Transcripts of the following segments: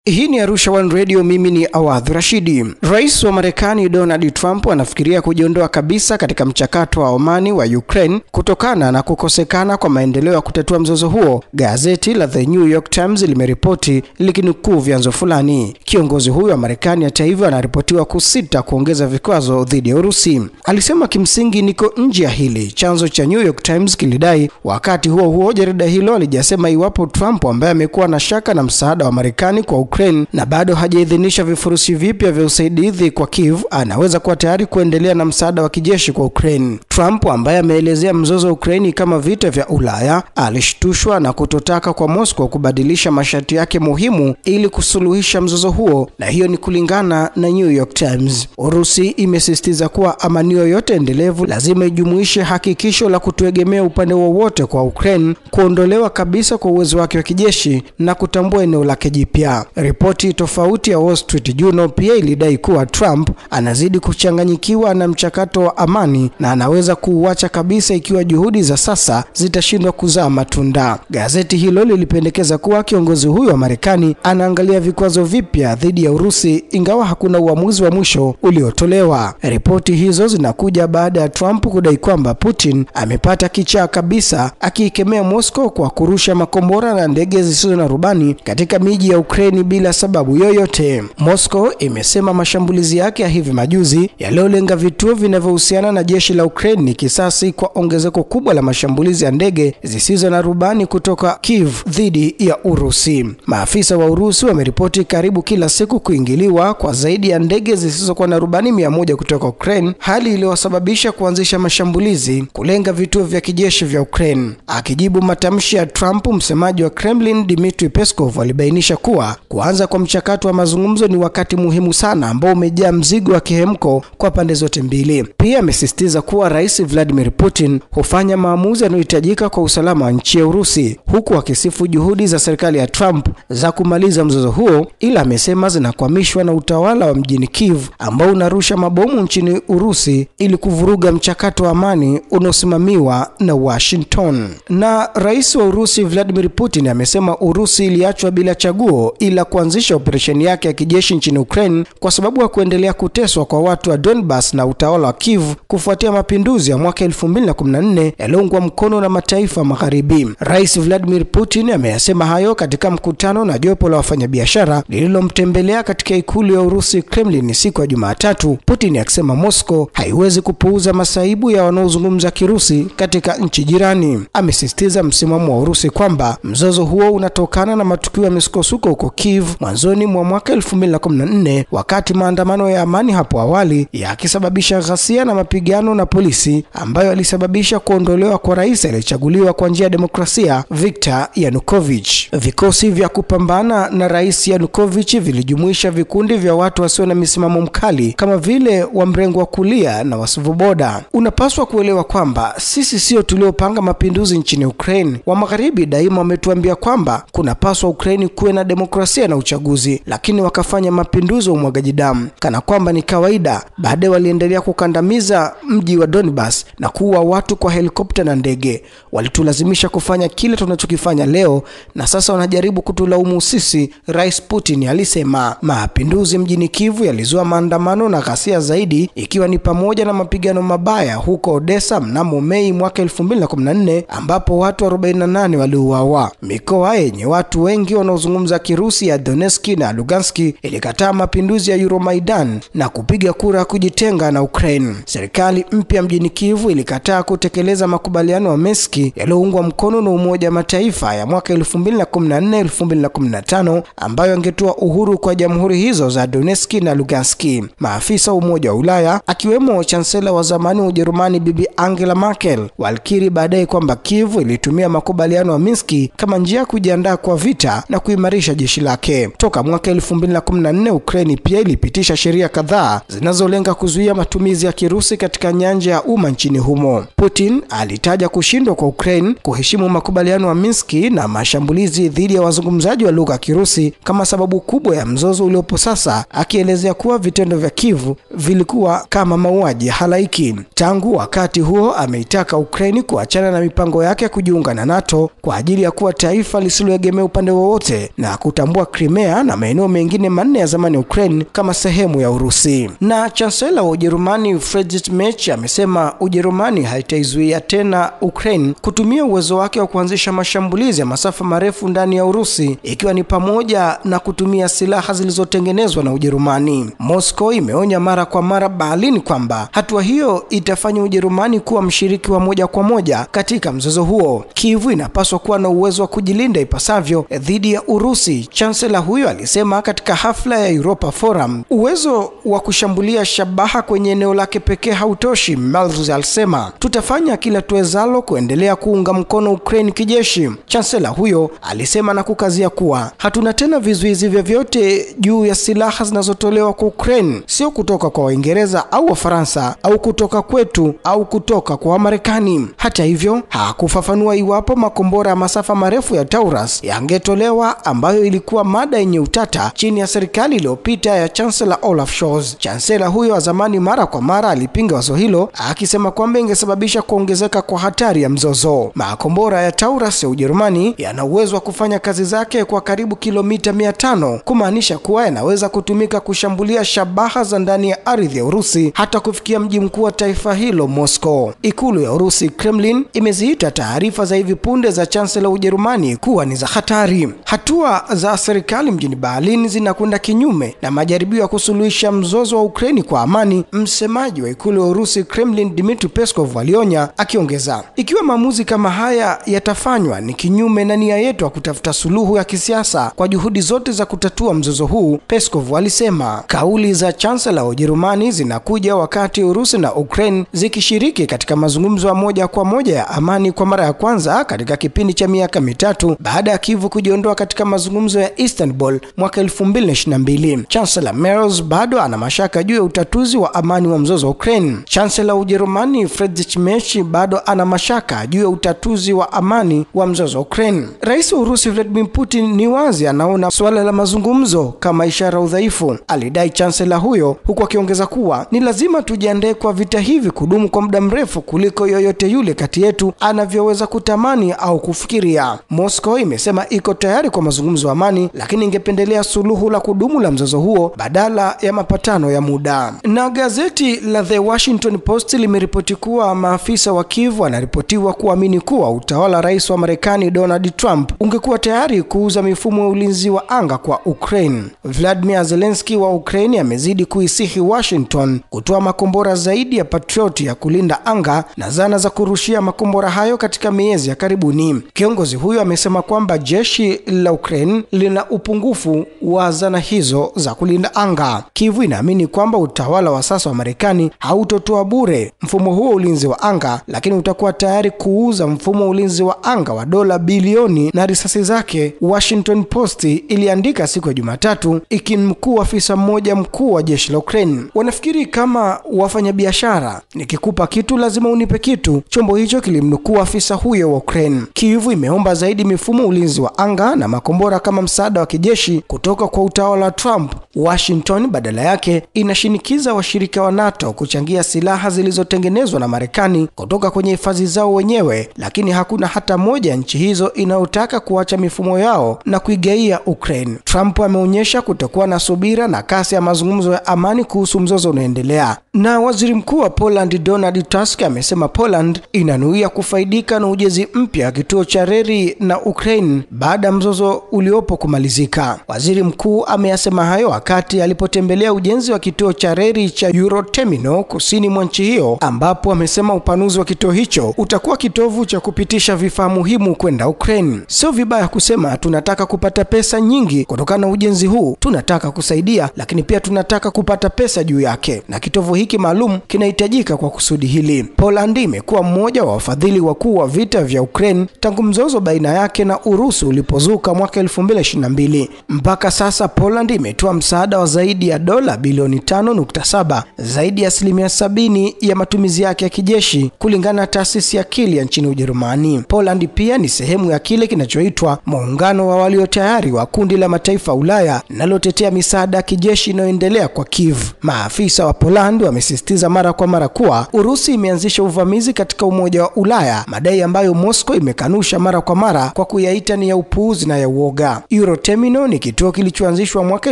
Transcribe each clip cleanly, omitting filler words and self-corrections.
Hii ni Arusha One Radio, mimi ni Awadh Rashidi. Rais wa Marekani Donald Trump anafikiria kujiondoa kabisa katika mchakato wa amani wa Ukraine kutokana na kukosekana kwa maendeleo ya kutatua mzozo huo, gazeti la The New York Times limeripoti likinukuu vyanzo fulani. Kiongozi huyo wa Marekani hata hivyo anaripotiwa kusita kuongeza vikwazo dhidi ya Urusi. Alisema kimsingi niko nje ya hili, chanzo cha New York Times kilidai. Wakati huo huo, jarida hilo alijasema iwapo Trump, ambaye amekuwa na shaka na msaada wa Marekani kwa Ukraine na bado hajaidhinisha vifurushi vipya vya usaidizi kwa Kiev, anaweza kuwa tayari kuendelea na msaada wa kijeshi kwa Ukraine. Trump, ambaye ameelezea mzozo wa Ukraine kama vita vya Ulaya, alishtushwa na kutotaka kwa Moscow kubadilisha masharti yake muhimu ili kusuluhisha mzozo huo, na hiyo ni kulingana na New York Times. Urusi imesisitiza kuwa amani yoyote endelevu lazima ijumuishe hakikisho la kutoegemea upande wowote kwa Ukraine, kuondolewa kabisa kwa uwezo wake wa kijeshi na kutambua eneo lake jipya. Ripoti tofauti ya Wall Street Journal pia ilidai kuwa Trump anazidi kuchanganyikiwa na mchakato wa amani na anaweza kuuacha kabisa ikiwa juhudi za sasa zitashindwa kuzaa matunda. Gazeti hilo lilipendekeza kuwa kiongozi huyo wa Marekani anaangalia vikwazo vipya dhidi ya Urusi, ingawa hakuna uamuzi wa mwisho uliotolewa. Ripoti hizo zinakuja baada ya Trump kudai kwamba Putin amepata kichaa kabisa, akiikemea Moscow kwa kurusha makombora na ndege zisizo na rubani katika miji ya Ukraine bila sababu yoyote. Moscow imesema mashambulizi yake ya hivi majuzi yaliolenga vituo vinavyohusiana na jeshi la Ukraine ni kisasi kwa ongezeko kubwa la mashambulizi ya ndege zisizo na rubani kutoka Kiev dhidi ya Urusi. Maafisa wa Urusi wameripoti karibu kila siku kuingiliwa kwa zaidi ya ndege zisizokuwa na rubani 100 kutoka Ukraine, hali iliyosababisha kuanzisha mashambulizi kulenga vituo vya kijeshi vya Ukraine. Akijibu matamshi ya Trump, msemaji wa Kremlin Dmitry Peskov alibainisha kuwa kuanza kwa mchakato wa mazungumzo ni wakati muhimu sana ambao umejaa mzigo wa kihemko kwa pande zote mbili. Pia amesisitiza kuwa Rais Vladimir Putin hufanya maamuzi yanayohitajika kwa usalama wa nchi ya Urusi, huku akisifu juhudi za serikali ya Trump za kumaliza mzozo huo, ila amesema zinakwamishwa na utawala wa mjini Kiev ambao unarusha mabomu nchini Urusi ili kuvuruga mchakato wa amani unaosimamiwa na Washington. Na Rais wa Urusi Vladimir Putin amesema Urusi iliachwa bila chaguo ila kuanzisha operesheni yake ya kijeshi nchini Ukraine kwa sababu ya kuendelea kuteswa kwa watu wa Donbas na utawala wa Kiev kufuatia mapinduzi ya mwaka 2014 yaliyoungwa mkono na mataifa magharibi. Rais Vladimir Putin ameyasema hayo katika mkutano na jopo la wafanyabiashara lililomtembelea katika ikulu ya Urusi Kremlin siku ya Jumatatu. Putin akisema Moscow haiwezi kupuuza masaibu ya wanaozungumza Kirusi katika nchi jirani. Amesisitiza msimamo wa Urusi kwamba mzozo huo unatokana na matukio ya misukosuko huko Kiev mwanzoni mwa mwaka 2014, wakati maandamano ya amani hapo awali yakisababisha ghasia na mapigano na polisi ambayo alisababisha kuondolewa kwa rais aliyechaguliwa kwa njia ya demokrasia Viktor Yanukovych. Vikosi vya kupambana na rais Yanukovych vilijumuisha vikundi vya watu wasio na misimamo mkali kama vile wa mrengo wa kulia na wasivoboda. Unapaswa kuelewa kwamba sisi sio tuliopanga mapinduzi nchini Ukraine. Wa magharibi daima wametuambia kwamba kunapaswa Ukraine kuwe na demokrasia na uchaguzi, lakini wakafanya mapinduzi wa umwagaji damu kana kwamba ni kawaida. Baadaye waliendelea kukandamiza mji wa Donbas na kuua watu kwa helikopta na ndege. Walitulazimisha kufanya kile tunachokifanya leo na sasa wanajaribu kutulaumu sisi, Rais Putin alisema. Mapinduzi mjini Kiev yalizua maandamano na ghasia zaidi, ikiwa ni pamoja na mapigano mabaya huko Odessa mnamo Mei mwaka 2014 ambapo watu 48 waliuawa. Mikoa yenye watu wengi wanaozungumza Kirusi ya Donetsk na Lugansk ilikataa mapinduzi ya Euromaidan na kupiga kura kujitenga na Ukraine. Serikali mpya mjini Kiev ilikataa kutekeleza makubaliano ya Minsk yaliyoungwa mkono na Umoja wa Mataifa ya mwaka 2014-2015 ambayo yangetoa uhuru kwa jamhuri hizo za Donetsk na Lugansk. Maafisa wa Umoja wa Ulaya akiwemo chancellor wa zamani wa Ujerumani Bibi Angela Merkel walikiri baadaye kwamba Kiev ilitumia makubaliano ya Minsk kama njia ya kujiandaa kwa vita na kuimarisha jeshi lake. Toka mwaka 2014 Ukraine pia ilipitisha sheria kadhaa zinazolenga kuzuia matumizi ya Kirusi katika nyanja ya umma nchini humo. Putin alitaja kushindwa kwa Ukraine kuheshimu makubaliano ya Minsk na mashambulizi dhidi ya wazungumzaji wa lugha ya Kirusi kama sababu kubwa ya mzozo uliopo sasa, akielezea kuwa vitendo vya Kiev vilikuwa kama mauaji halaiki. Tangu wakati huo ameitaka Ukraine kuachana na mipango yake kujiunga na NATO kwa ajili ya kuwa taifa lisiloegemea upande wowote na kutambua Crimea na maeneo mengine manne ya zamani ya Ukraine kama sehemu ya Urusi. Na Chancellor wa Ujerumani Friedrich Merz amesema Ujerumani haitaizuia tena Ukraine kutumia uwezo wake wa kuanzisha mashambulizi ya masafa marefu ndani ya Urusi, ikiwa ni pamoja na kutumia silaha zilizotengenezwa na Ujerumani. Moscow imeonya mara kwa mara Berlin kwamba hatua hiyo itafanya Ujerumani kuwa mshiriki wa moja kwa moja katika mzozo huo. Kiev inapaswa kuwa na uwezo wa kujilinda ipasavyo dhidi ya Urusi, Chancellor huyo alisema katika hafla ya Europa Forum. Uwezo wa kushambulia shabaha kwenye eneo lake pekee hautoshi, Merz alisema. Tutafanya kila tuwezalo kuendelea kuunga mkono Ukraine kijeshi, Chancellor huyo alisema, na kukazia kuwa hatuna tena vizuizi vyovyote juu ya silaha zinazotolewa kwa Ukraine, sio kutoka kwa Waingereza au Wafaransa au kutoka kwetu au kutoka kwa Marekani. Hata hivyo, hakufafanua iwapo makombora ya masafa marefu ya Taurus yangetolewa, ambayo ilikuwa mada yenye utata chini ya serikali iliyopita ya Chancellor Olaf Scholz. Chancellor huyo wa zamani mara kwa mara alipinga wazo hilo, akisema kwamba ingesababisha kuongezeka kwa hatari ya mzozo. Makombora ya Taurus ya Ujerumani yana uwezo wa kufanya kazi zake kwa karibu kilomita 500, kumaanisha kuwa yanaweza kutumika kushambulia shabaha za ndani ya ardhi ya Urusi hata kufikia mji mkuu wa taifa hilo, Moscow. Ikulu ya Urusi, Kremlin, imeziita taarifa za hivi punde za Chancellor Ujerumani kuwa ni za hatari. Hatua za serikali mjini Berlin zinakwenda kinyume na majaribio ya kusuluhisha mzozo wa Ukraine kwa amani, msemaji wa ikulu ya Urusi, Kremlin, Dmitry Peskov alionya, akiongeza, ikiwa maamuzi kama haya yatafanywa ni kinyume na nia yetu ya kutafuta suluhu ya kisiasa kwa juhudi zote za kutatua mzozo huu, Peskov alisema. Kauli za Chancellor wa Ujerumani zinakuja wakati Urusi na Ukraine zikishiriki katika mazungumzo ya moja kwa moja ya amani kwa mara ya kwanza katika kipindi cha miaka mitatu baada ya Kiev kujiondoa katika mazungumzo ya Istanbul mwaka 2022. Chancellor Merz bado ana mashaka juu ya utatuzi wa amani wa mzozo wa Ukraine. Chancellor wa Ujerumani Friedrich Merz bado ana mashaka juu ya utatuzi wa amani wa mzozo wa Ukraine. Rais wa Urusi Vladimir Putin ni wazi anaona swala la mazungumzo kama ishara udhaifu, alidai Chancellor huyo, huku akiongeza kuwa ni lazima tujiandae kwa vita hivi kudumu kwa muda mrefu kuliko yoyote yule kati yetu anavyoweza kutamani au kufikiria. Moscow imesema iko tayari kwa mazungumzo ya amani, lakini ingependelea suluhu la kudumu la mzozo huo badala ya mapatano ya muda. Na gazeti la The Washington Post limeripoti kuwa maafisa wa Kiev wanaripotiwa kuamini kuwa utawala rais wa Marekani Donald Trump ungekuwa tayari kuuza mifumo ya ulinzi wa anga kwa Ukraine. Vladimir Zelensky wa Ukraine amezidi kuisihi Washington kutoa makombora zaidi ya Patriot ya kulinda anga na zana za kurushia makombora hayo katika miezi ya karibuni. Kiongozi huyo amesema kwamba jeshi la Ukraine lina upungufu wa zana hizo za kulinda anga. Kiev inaamini kwamba utawala wa sasa wa Marekani hautotoa bure mfumo huo ulinzi wa anga, lakini utakuwa tayari kuuza mfumo ulinzi wa anga wa dola bilioni na risasi zake, Washington Post iliandika siku ya Jumatatu, ikimnukuu afisa mmoja mkuu wa jeshi la Ukraine. Wanafikiri kama wafanyabiashara, nikikupa kitu lazima unipe kitu, chombo hicho kilimnukuu afisa huyo wa Ukraine. Kiev imeomba zaidi mifumo ulinzi wa anga na makombora kama msaada wa kijeshi kutoka kwa utawala wa Trump. Washington badala yake inashinikiza washirika wa NATO kuchangia silaha zilizotengenezwa na Marekani kutoka kwenye hifadhi zao wenyewe, lakini hakuna hata moja ya nchi hizo inayotaka kuacha mifumo yao na kuigaia Ukraine. Trump ameonyesha kutokuwa na subira na kasi ya mazungumzo ya amani kuhusu mzozo unaoendelea. Na waziri mkuu wa Poland Donald Tusk amesema Poland inanuia kufaidika na ujenzi mpya wa kituo cha reli na Ukraine baada ya mzozo uliopo kumalizika. Waziri mkuu ameyasema hayo wakati alipotembelea ujenzi wa kituo cha reli cha Euroterminal kusini mwa nchi hiyo, ambapo amesema upanuzi wa kituo hicho utakuwa kitovu cha kupitisha vifaa muhimu kwenda Ukraine. Sio vibaya kusema tunataka kupata pesa nyingi kutokana na ujenzi huu, tunataka kusaidia, lakini pia tunataka kupata pesa juu yake, na kitovu hiki maalum kinahitajika kwa kusudi hili. Poland imekuwa mmoja wa wafadhili wakuu wa vita vya Ukraine tangu mzozo baina yake na Urusi ulipozuka mwaka 2022. Mpaka sasa Poland imetoa msaada wa zaidi ya dola bilioni 5.7, zaidi ya 70% ya matumizi yake ya kijeshi, kulingana na taasisi ya Kilia nchini Ujerumani. Poland pia ni sehemu ya kile kinachoitwa muungano wa walio tayari wa kundi la mataifa Ulaya linalotetea misaada ya kijeshi inayoendelea kwa Kiev. Maafisa wa Poland wamesisitiza mara kwa mara kuwa Urusi imeanzisha uvamizi katika Umoja wa Ulaya, madai ambayo Moscow imekanusha mara kwa mara kwa kuyaita ni ya upuuzi na ya uoga. Terminal ni kituo kilichoanzishwa mwaka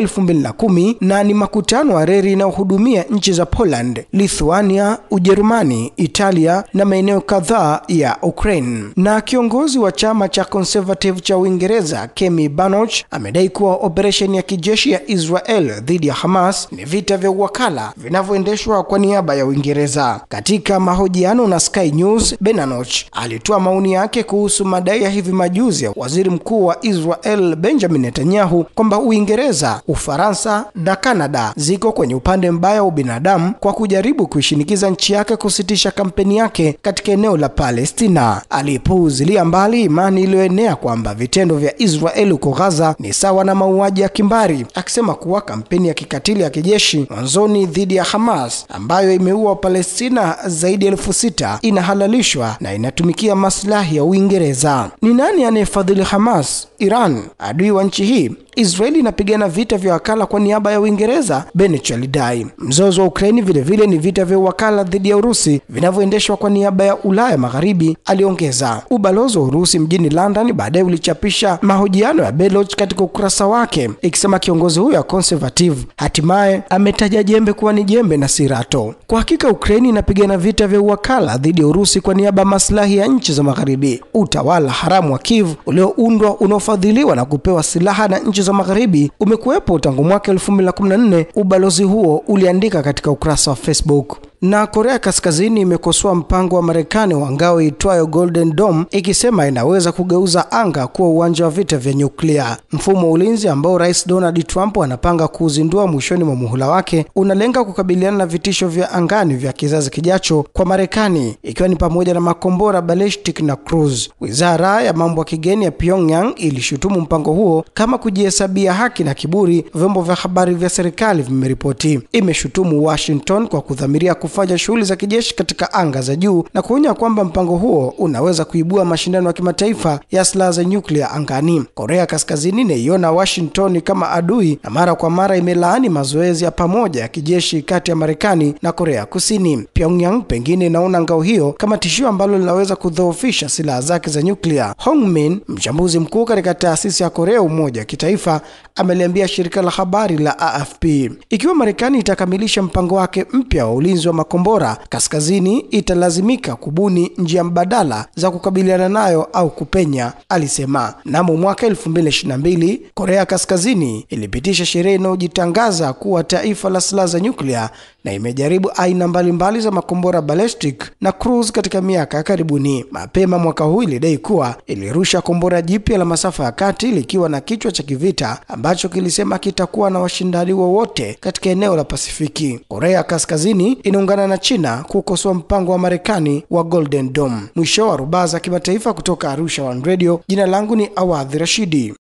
2010 na ni makutano wa reli inayohudumia nchi za Poland, Lithuania, Ujerumani, Italia na maeneo kadhaa ya Ukraine. Na kiongozi wa chama cha Conservative cha Uingereza, Kemi Banoch, amedai kuwa operation ya kijeshi ya Israel dhidi ya Hamas ni vita vya uwakala vinavyoendeshwa kwa niaba ya Uingereza. Katika mahojiano na Sky News, Banoch alitoa maoni yake kuhusu madai ya hivi majuzi ya Waziri Mkuu wa Israel Benjamin Netanyahu kwamba Uingereza, Ufaransa na Canada ziko kwenye upande mbaya wa binadamu kwa kujaribu kuishinikiza nchi yake kusitisha kampeni yake katika eneo la Palestina. Alipuuzilia mbali imani iliyoenea kwamba vitendo vya Israel huko Gaza ni sawa na mauaji ya kimbari, akisema kuwa kampeni ya kikatili ya kijeshi mwanzoni dhidi ya Hamas ambayo imeua Palestina zaidi ya 6,000 inahalalishwa na inatumikia maslahi ya Uingereza. Ni nani anayefadhili Hamas? Iran, adui wa nchi hii. Israeli inapigana vita vya wakala kwa niaba ya Uingereza, Benoch alidai. Mzozo wa Ukraine vile vile ni vita vya wakala dhidi ya Urusi vinavyoendeshwa kwa niaba ya Ulaya Magharibi, aliongeza. Ubalozi wa Urusi mjini London baadaye ulichapisha mahojiano ya Benoch katika ukurasa wake, ikisema kiongozi huyo wa Conservative hatimaye ametaja jembe kuwa ni jembe na si rato. Kwa hakika Ukraine inapigana vita vya wakala dhidi ya Urusi kwa niaba ya maslahi ya nchi za Magharibi. Utawala haramu wa Kiev ulioundwa, unaofadhiliwa na kupewa silaha na nchi za Magharibi umekuwepo tangu mwaka 2014, ubalozi huo uliandika katika ukurasa wa Facebook. Na Korea Kaskazini imekosoa mpango wa Marekani wa ngao itwayo Golden Dome, ikisema inaweza kugeuza anga kuwa uwanja wa vita vya nyuklia. Mfumo wa ulinzi ambao Rais Donald Trump anapanga kuuzindua mwishoni mwa muhula wake unalenga kukabiliana na vitisho vya angani vya kizazi kijacho kwa Marekani, ikiwa ni pamoja na makombora ballistic na cruise. Wizara ya mambo ya kigeni ya Pyongyang ilishutumu mpango huo kama kujihesabia haki na kiburi, vyombo vya habari vya serikali vimeripoti. Imeshutumu Washington kwa kudhamiria kufanya shughuli za kijeshi katika anga za juu na kuonya kwamba mpango huo unaweza kuibua mashindano ya kimataifa ya silaha za nyuklia angani. Korea Kaskazini inaiona Washington kama adui na mara kwa mara imelaani mazoezi ya pamoja ya kijeshi kati ya Marekani na Korea Kusini. Pyongyang pengine inaona ngao hiyo kama tishio ambalo linaweza kudhoofisha silaha zake za nyuklia. Hong Min, mchambuzi mkuu katika taasisi ya Korea Umoja wa Kitaifa, ameliambia shirika la habari la AFP, ikiwa Marekani itakamilisha mpango wake mpya wa ulinzi wa makombora, Kaskazini italazimika kubuni njia mbadala za kukabiliana nayo au kupenya, alisema. Mnamo mwaka 2022, Korea Kaskazini ilipitisha sheria inayojitangaza kuwa taifa la silaha za nyuklia na imejaribu aina mbalimbali za makombora ballistic na cruise katika miaka karibuni. Mapema mwaka huu ilidai kuwa ilirusha kombora jipya la masafa ya kati likiwa na kichwa cha kivita ambacho kilisema kitakuwa na washindani wowote katika eneo la Pasifiki. Korea Kaskazini inaungana na China kukosoa mpango wa Marekani wa Golden Dome. Mwisho wa rubaza kimataifa kutoka Arusha One Radio. Jina langu ni Awadhi Rashidi.